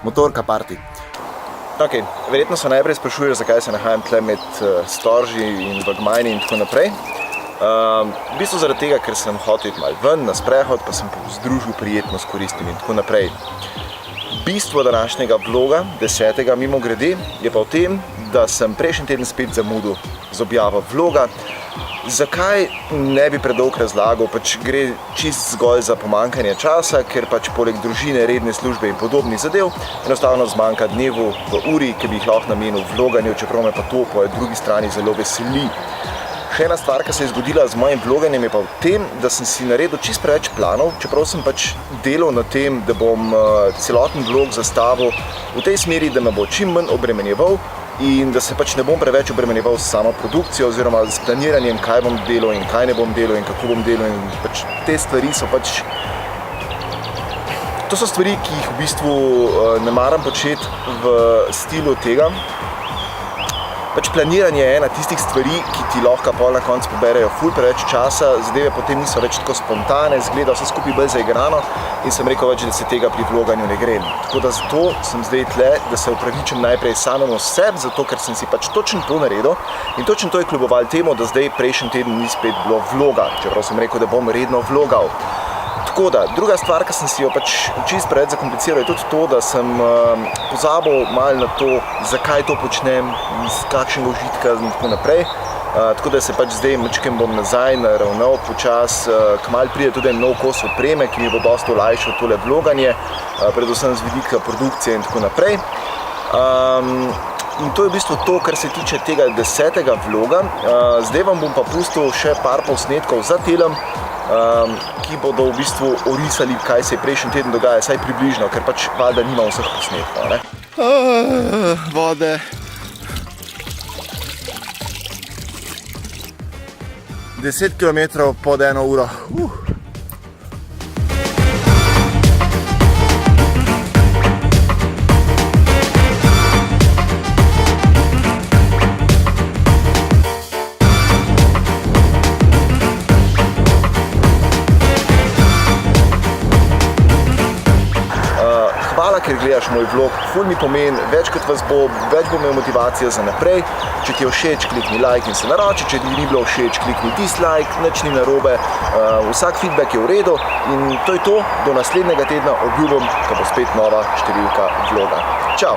Motorka party. Okay, verjetno se najprej sprašuješ, zakaj se nahajam tle med storži in v gmajni in tako naprej. V bistvu zaradi tega, ker sem hotel iti malo ven na sprehod, pa sem združil prijetno s koristnim in tako naprej. Bistvo današnjega vloga, 10. mimogrede, je pa v tem, da sem prejšnji teden spet zamudil z objavo vloga. Zakaj, ne bi predolg razlagal, gre čist zgolj za pomanjkanje časa, ker poleg družine, redne službe in podobnih zadev enostavno zmanjka dnevu v uri, ki bi jih lahko namenil vloganju, čeprav me pa to po drugi strani zelo veseli. Še ena stvar, ki se je zgodila z mojim vloganjem, je pa v tem, da sem si naredil čist preveč planov, čeprav sem delal na tem, da bom celoten vlog zastavil v tej smeri, da me bo čim manj obremenjeval in da se ne bom preveč obremenjeval s samo produkcijo oziroma s planiranjem, kaj bom delal in kaj ne bom delal in kako bom delal in te stvari so To so stvari, ki jih v bistvu ne maram početi v stilu tega. Planiranje je ena tistih stvari, ki ti lahko pol na koncu poberejo ful preveč časa, zadeve potem niso več tako spontane, zgleda vse skupaj bolj zaigrano in sem rekel da se tega pri vloganju ne grem. Tako da zato sem zdaj tle, da se upravičim najprej samemu sebi, zato ker sem si točno to naredil in točno to je kljubovalo temu, da zdaj prejšnji teden ni spet bilo vloga, čeprav sem rekel, da bom redno vlogal. Tako da, druga stvar, ki sem si jo čisto preveč zakompliciral, je tudi to, da sem pozabil malo na to, zakaj to počnem, iz kakšnega užitka in tako naprej. Tako da se zdaj majčkeno bom nazaj naravnal počas, kmalu pride tudi en nov kos opreme, ki mi bo dosti olajšal tole vloganje, predvsem z vidika produkcije in tako naprej. In to je v bistvu to, kar se tiče tega 10. vloga. Zdaj vam bom pa pustil še par posnetkov za telem, ki bodo v bistvu orisali, kaj se je prejšnji teden dogaja, saj približno, ker valjda nimam vseh posnetkov, ne? Vode. 10 kilometrov pod 1 uro. Hvala, ker gledaš moj vlog, ful mi pomeni, več kot vas bo, več bo imel motivacije za naprej. Če ti je všeč, klikni like in se naroči, če ti ni bilo všeč, klikni dislike, nič ni narobe, vsak feedback je v redu in to je to, do naslednjega tedna obljubim, ko bo spet nova številka vloga. Čau!